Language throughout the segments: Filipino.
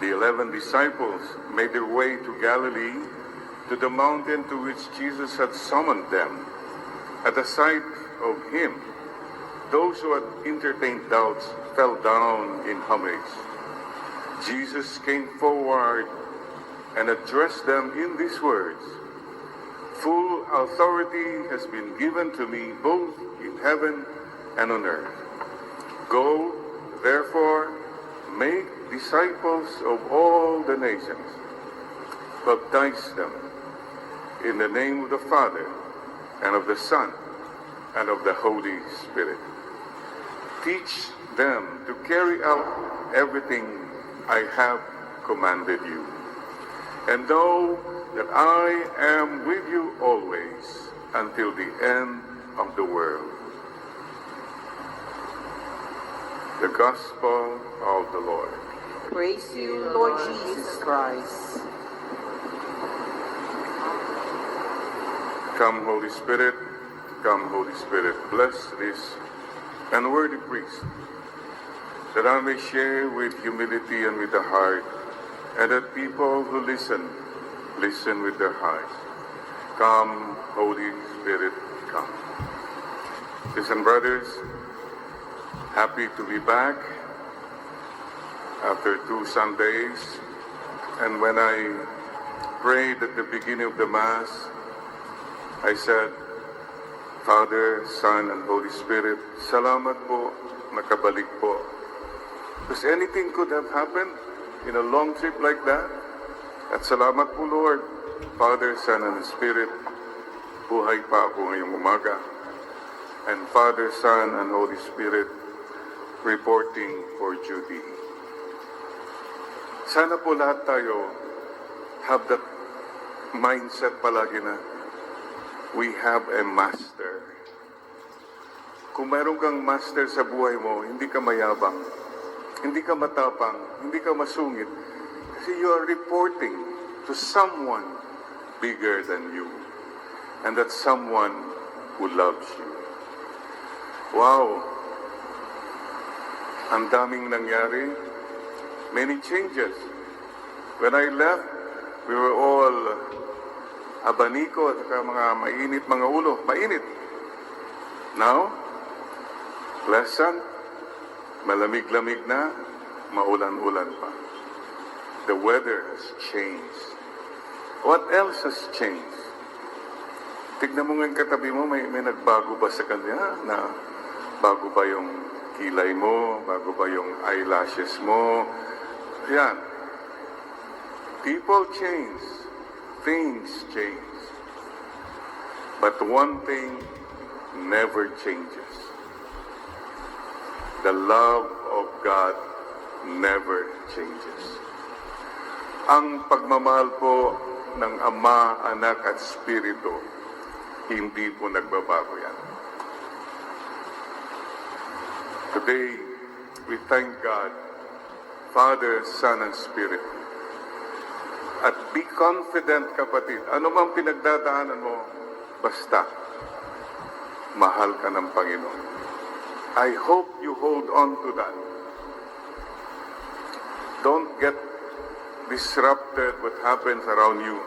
The 11 disciples made their way to Galilee, to the mountain to which Jesus had summoned them. At the sight of him, those who had entertained doubts fell down in homage. Jesus came forward and addressed them in these words, "Full authority has been given to me both in heaven and on earth. Go, therefore, make disciples of all the nations. Baptize them in the name of the Father, and of the Son, and of the Holy Spirit. Teach them to carry out everything I have commanded you. And know that I am with you always until the end of the world." The Gospel of the Lord. Praise you, Lord Jesus Christ. Come, Holy Spirit, come, Holy Spirit, bless this unworthy priest, that I may share with humility and with the heart, and that people who listen with their hearts. Come, Holy Spirit, come. Sisters and brothers, happy to be back after 2 Sundays. And when I prayed at the beginning of the Mass, I said, Father, Son, and Holy Spirit, salamat po, nakabalik po. Because anything could have happened in a long trip like that. At salamat po, Lord, Father, Son, and Spirit, buhay pa ako ngayong umaga. And Father, Son, and Holy Spirit, reporting for duty. Sana po lahat tayo have that mindset palagi na we have a master. Kung mayroon kang master sa buhay mo, hindi ka mayabang, hindi ka matapang, hindi ka masungit, kasi you are reporting to someone bigger than you. And that's someone who loves you. Wow! Ang daming nangyari. Many changes. When I left, we were all abaniko at mga mainit mga ulo. Mainit. Now, pleasant, malamig-lamig na, maulan-ulan pa. The weather has changed. What else has changed? Tignan mo nga katabi mo, may nagbago ba sa kanya? Na bago ba yung kilay mo? Bago ba yung eyelashes mo? Yan. People change. Things change. But one thing never changes. The love of God never changes. Ang pagmamahal po ng Ama, Anak at Espiritu, hindi po nagbabago yan. Today, we thank God, Father, Son, and Spirit. At be confident, kapatid, ano mang pinagdadaanan mo, basta, mahal ka ng Panginoon. I hope you hold on to that. Don't get disrupted what happens around you.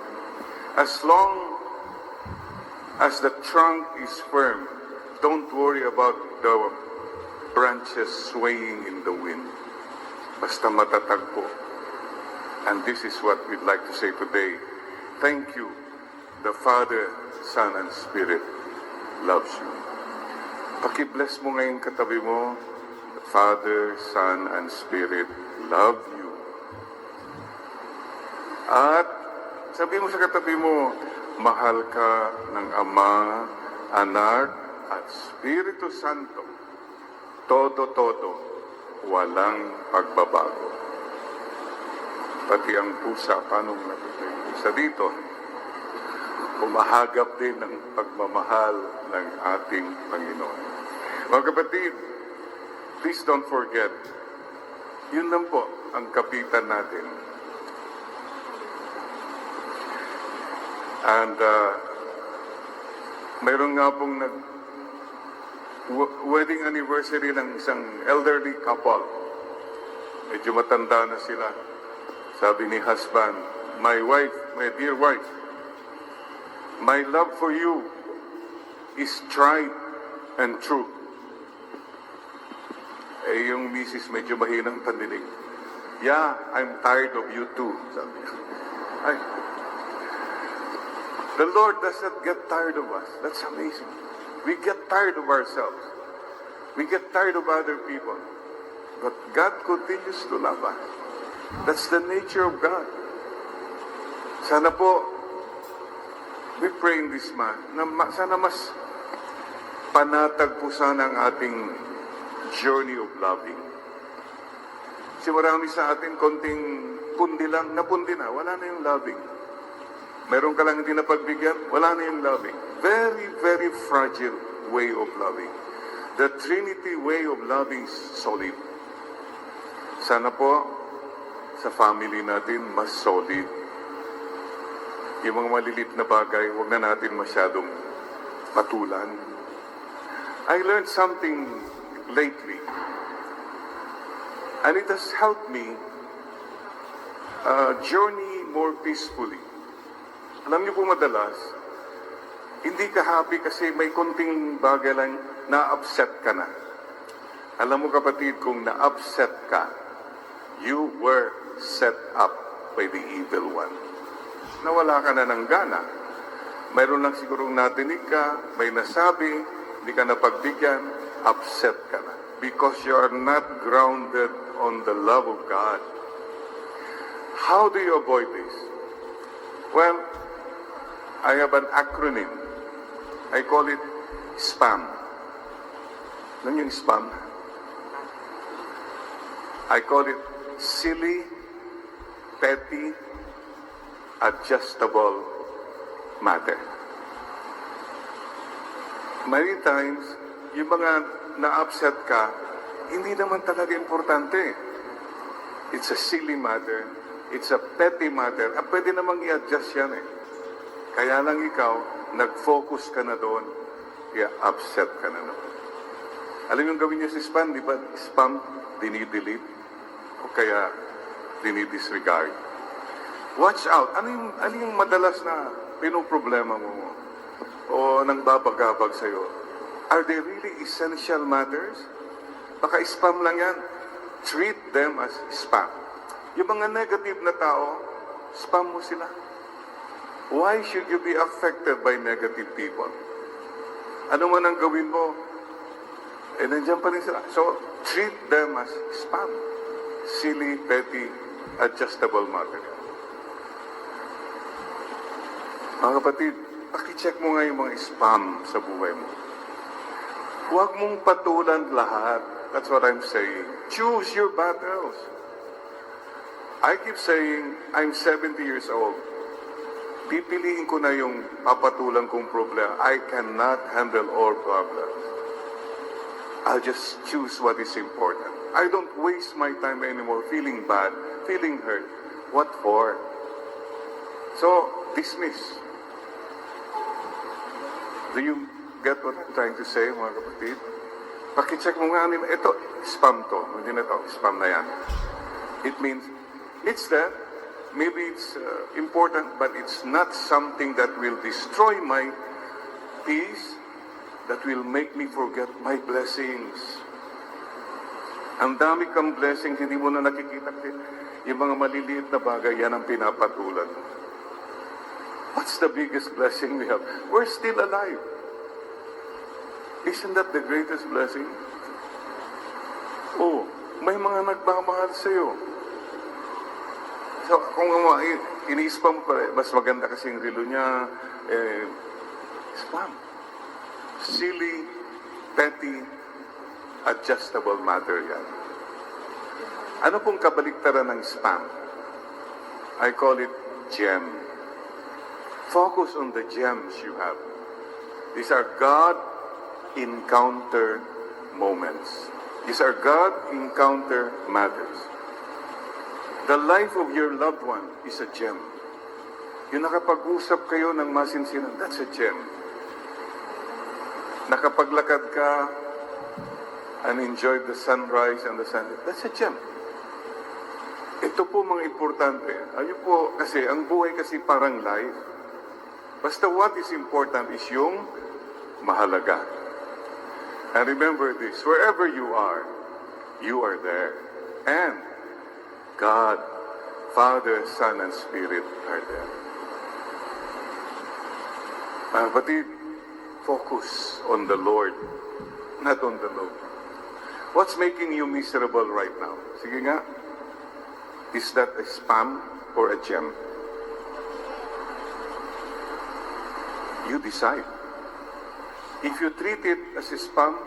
As long as the trunk is firm, don't worry about the branches swaying in the wind. Basta matatag po. And this is what we'd like to say today. Thank you. The Father, Son, and Spirit loves you. Paki-bless mo ngayon katabi mo. The Father, Son, and Spirit love you. At sabi mo sa katabi mo, mahal ka ng Ama, Anak, at Espiritu Santo. Todo-todo. Walang pagbabago. Pati ang pusa, paano natutay? Sa dito, umahagap din ng pagmamahal ng ating Panginoon. Mga kapatid, please don't forget, yun lang po ang kapitan natin. And mayroon nga pong wedding anniversary ng isang elderly couple. Medyo matanda na sila. Sabi ni husband, my wife, my dear wife, my love for you is tried and true. Eh, yung misis medyo mahinang pandinig. Yeah, I'm tired of you too, sabi niya. Ay, the Lord does not get tired of us. That's amazing. We get tired of ourselves. We get tired of other people. But God continues to love us. That's the nature of God. Sana po, we pray in this month, na sana mas panatag po sana ang ating journey of loving. Kasi marami sa atin, konting pundi lang, napundi na, wala na yung loving. Meron ka lang hindi napagbigyan, wala na yung loving. Very, very fragile way of loving. The Trinity way of loving is solid. Sana po, sa family natin, mas solid. Yung mga malilit na bagay, huwag na natin masyadong patulan. I learned something lately. And it has helped me journey more peacefully. Alam niyo po madalas, hindi ka happy kasi may konting bagay lang na-upset ka na. Alam mo kapatid, kung na-upset ka, you were set up by the evil one. Nawala ka na ng gana. Mayroon lang sigurong natinig ka, may nasabi, hindi ka napagbigyan, upset ka na. Because you are not grounded on the love of God. How do you avoid this? Well, I have an acronym. I call it SPAM. Ano yung SPAM? I call it silly, petty, adjustable matter. Many times, yung mga na-upset ka, hindi naman talaga importante. It's a silly matter. It's a petty matter. Pwede namang i-adjust yan eh. Kaya lang ikaw, nag-focus ka na doon, kaya upset ka na doon. Alam yung gawin niyo si spam, di ba? Spam, dinidelete, o kaya dinidisregard. Watch out. Ano yung madalas na pinoproblema mo o nang babagabag sa'yo? Are they really essential matters? Baka spam lang yan. Treat them as spam. Yung mga negative na tao, spam mo sila. Why should you be affected by negative people? Ano man ang gawin mo, eh nandiyan pa rin sila. So, treat them as spam. Silly, petty, adjustable matter. Mga kapatid, pakicheck mo nga yung mga spam sa buhay mo. Huwag mong patulan lahat. That's what I'm saying. Choose your battles. I keep saying, I'm 70 years old. Pipiliin ko na yung papatulan kong problema. I cannot handle all problems. I'll just choose what is important. I don't waste my time anymore feeling bad, feeling hurt. What for? So, dismiss. Do you get what I'm trying to say, mga kapatid? Pakicheck mo nga nila. Ito, spam to. Hindi na to, spam na yan. It means, it's there. Maybe it's important, but it's not something that will destroy my peace, that will make me forget my blessings. Ang dami kang blessings, hindi mo na nakikita. Yung mga maliliit na bagay, yan ang pinapatulan. What's the biggest blessing we have? We're still alive. Isn't that the greatest blessing? Oh, may mga nagmamahal sa'yo. So, kung ini-spam ko, mas maganda kasi yung relo niya, spam. Silly, petty, adjustable matter yan. Ano pong kabaliktaran ng spam? I call it gem. Focus on the gems you have. These are God encounter moments. These are God encounter matters. The life of your loved one is a gem. Yung nakapag-usap kayo ng masinsinan, that's a gem. Nakapaglakad ka and enjoyed the sunrise and the sunset, that's a gem. Ito po mga importante. Ayun po, kasi ang buhay kasi parang life. Basta what is important is yung mahalaga. And remember this, wherever you are there. And God, Father, Son, and Spirit are there. Mga kapatid, focus on the Lord, not on the load. What's making you miserable right now? Sige nga, is that a spam or a gem? You decide. If you treat it as a spam,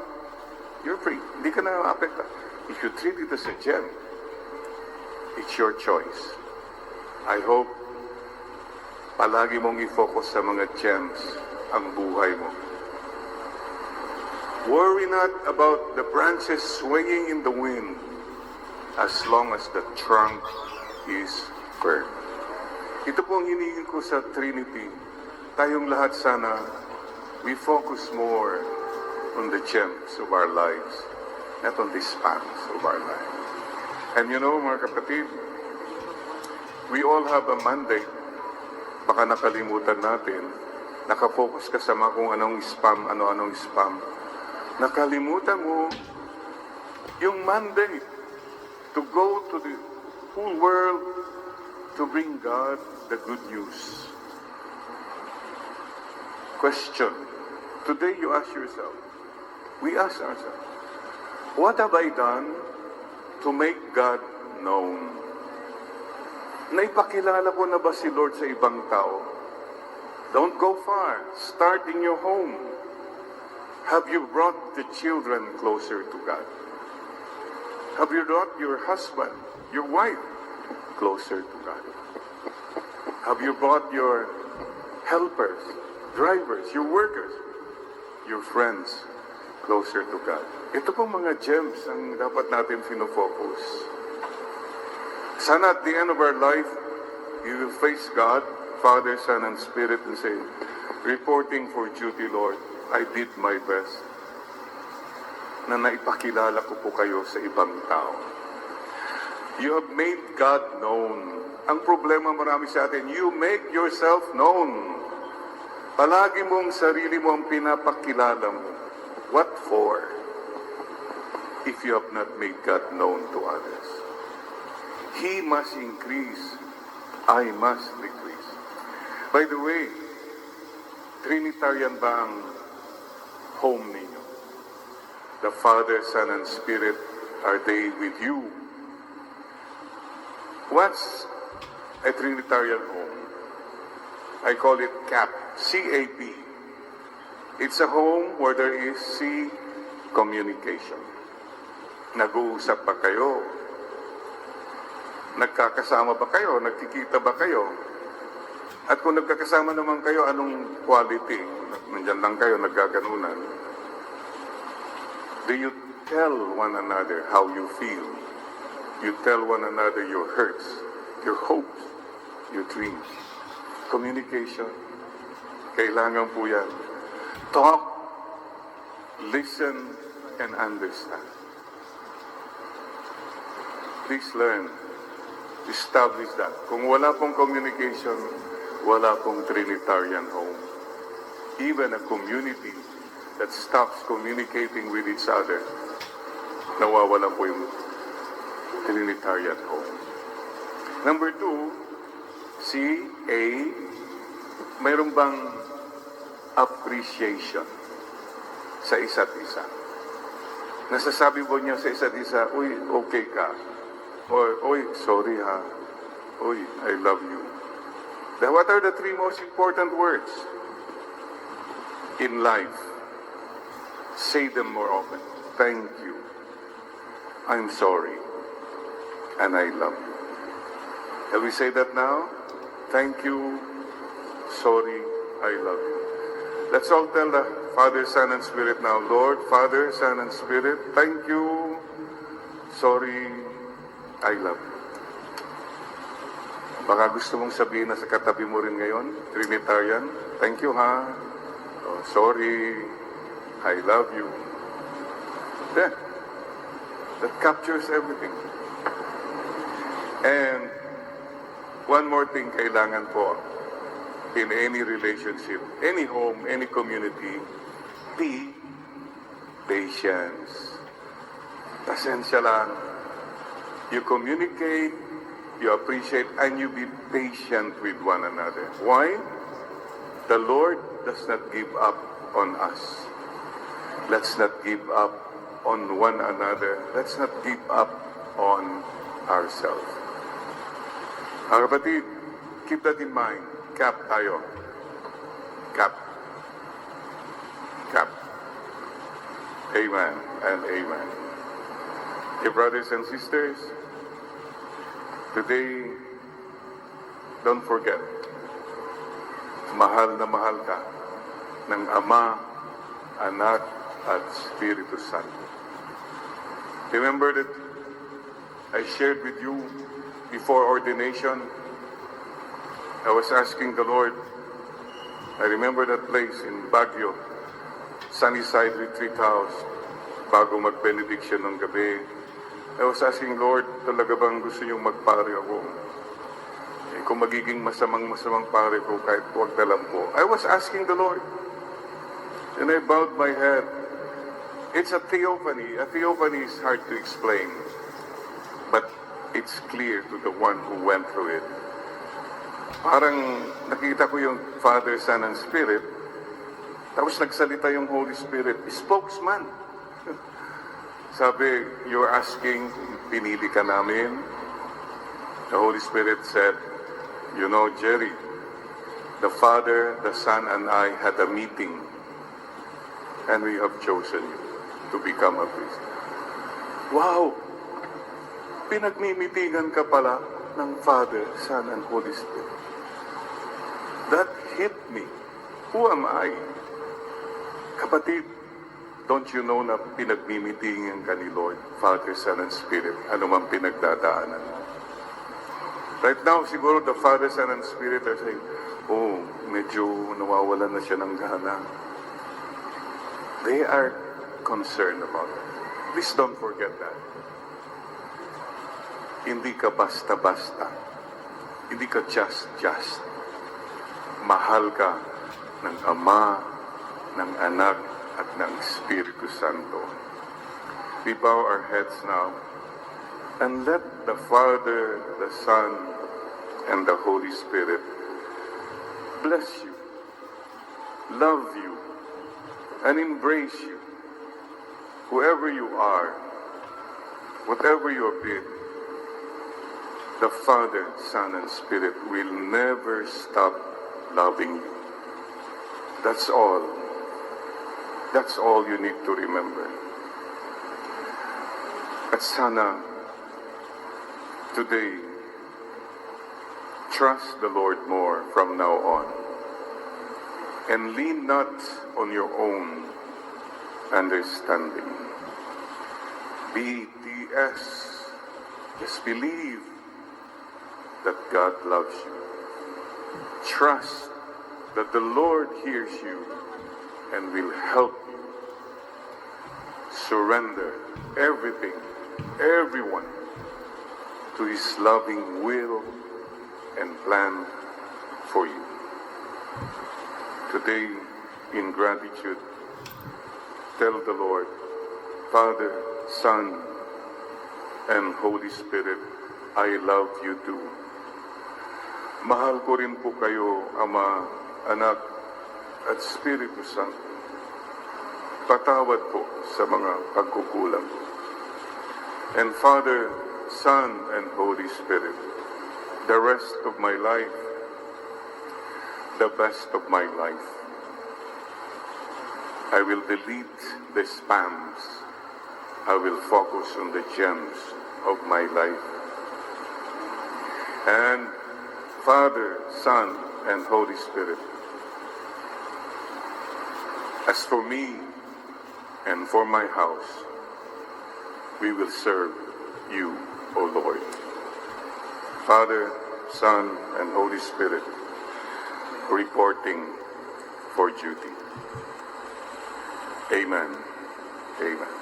you're free. Hindi ka na apekta. If you treat it as a gem, it's your choice. I hope palagi mong i-focus sa mga gems ang buhay mo. Worry not about the branches swaying in the wind as long as the trunk is firm. Ito po ang hinihingin ko sa Trinity. Tayong lahat sana, we focus more on the gems of our lives, not on the spans of our lives. And you know, mga kapatid, we all have a mandate. Baka nakalimutan natin, nakafocus ka sa mga kung anong spam, ano-anong spam. Nakalimutan mo yung mandate to go to the whole world to bring God the good news. Question. Today you ask yourself, we ask ourselves, what have I done to make God known? Naipakilala ko na ba si Lord sa ibang tao? Don't go far. Start in your home. Have you brought the children closer to God? Have you brought your husband, your wife, closer to God? Have you brought your helpers, drivers, your workers, your friends, closer to God? Ito pong mga gems ang dapat natin finofocus. Sana at the end of our life, you will face God, Father, Son, and Spirit and say, reporting for duty, Lord, I did my best na naipakilala ko po kayo sa ibang tao. You have made God known. Ang problema marami sa atin, you make yourself known. Palagi mong sarili mo ang pinapakilala mo. What for? If you have not made God known to others. He must increase, I must decrease. By the way, Trinitarian ba ang home ninyo? The Father, Son, and Spirit, are they with you? What's a Trinitarian home? I call it CAP, C-A-P. It's a home where there is communication. Nag-uusap ba kayo? Nagkakasama ba kayo? Nagkikita ba kayo? At kung nagkakasama naman kayo, anong quality? Nandyan lang kayo, naggaganunan. Do you tell one another how you feel? You tell one another your hurts, your hopes, your dreams. Communication. Kailangan po yan. Talk, listen, and understand. Please learn. Establish that. Kung wala pong communication, wala pong Trinitarian home. Even a community that stops communicating with each other, nawawala po yung Trinitarian home. Number 2, C-A, mayroon bang appreciation sa isa't isa? Nasasabi po niya sa isa't isa, uy, okay ka. Or, uy, sorry ha. Uy, I love you. Then what are the 3 most important words in life? Say them more often. Thank you. I'm sorry. And I love you. Shall we say that now? Thank you. Sorry. I love you. Let's all tell the Father, Son, and Spirit now. Lord, Father, Son, and Spirit, thank you. Sorry. I love you. Baka gusto mong sabihin na sa katabi mo rin ngayon, Trinitarian, thank you ha. Oh, sorry. I love you. Then, that captures everything. And one more thing kailangan po in any relationship, any home, any community, be patience. Pasensya lang. You communicate, you appreciate, and you be patient with one another. Why? The Lord does not give up on us. Let's not give up on one another. Let's not give up on ourselves. Mga kapatid, keep that in mind. Cap tayo. Cap. Cap. Amen and amen. Dear brothers and sisters, today, don't forget, mahal na mahal ka ng Ama, Anak, at Espiritu Santo. Remember that I shared with you before ordination, I was asking the Lord, I remember that place in Baguio, Sunnyside Retreat House, bago mag-benediction ng gabi. I was asking, Lord, talaga bang gusto niyong magpare ako? Eh, kung magiging masamang pare ko, kahit huwag na lang po. I was asking the Lord. And I bowed my head. It's a theophany. A theophany is hard to explain. But it's clear to the one who went through it. Parang nakita ko yung Father, Son, and Spirit. Tapos nagsalita yung Holy Spirit. Spokesman. Sabi, you're asking, pinili ka namin? The Holy Spirit said, you know, Jerry, the Father, the Son, and I had a meeting. And we have chosen you to become a priest. Wow! Pinagmimitigan ka pala ng Father, Son, and Holy Spirit. That hit me. Who am I? Kapatid, don't you know na pinagmimitingan ka ni Lord, Father, Son, and Spirit, ano man pinagdadaanan? Right now, siguro the Father, Son, and Spirit are saying, oh, medyo nawawalan na siya ng gana. They are concerned about it. Please don't forget that. Hindi ka basta-basta. Hindi ka just. Mahal ka ng Ama, ng Anak, at ng Espiritu Santo. We bow our heads now and let the Father, the Son, and the Holy Spirit bless you, love you, and embrace you. Whoever you are, whatever you have been, the Father, Son, and Spirit will never stop loving you. That's all. That's all you need to remember. At sana, today, trust the Lord more from now on. And lean not on your own understanding. BTS. Just believe that God loves you. Trust that the Lord hears you and will help you. Surrender everything, everyone, to His loving will and plan for you. Today, in gratitude, tell the Lord, Father, Son, and Holy Spirit, I love you too. Mahal ko rin po kayo, Ama, Anak, at Espiritu Santo. Patawad po sa mga pagkukulang. And Father, Son, and Holy Spirit, the rest of my life, the best of my life, I will delete the spams. I will focus on the gems of my life. And Father, Son, and Holy Spirit, as for me and for my house, we will serve you, O Lord. Father, Son, and Holy Spirit, reporting for duty. Amen. Amen.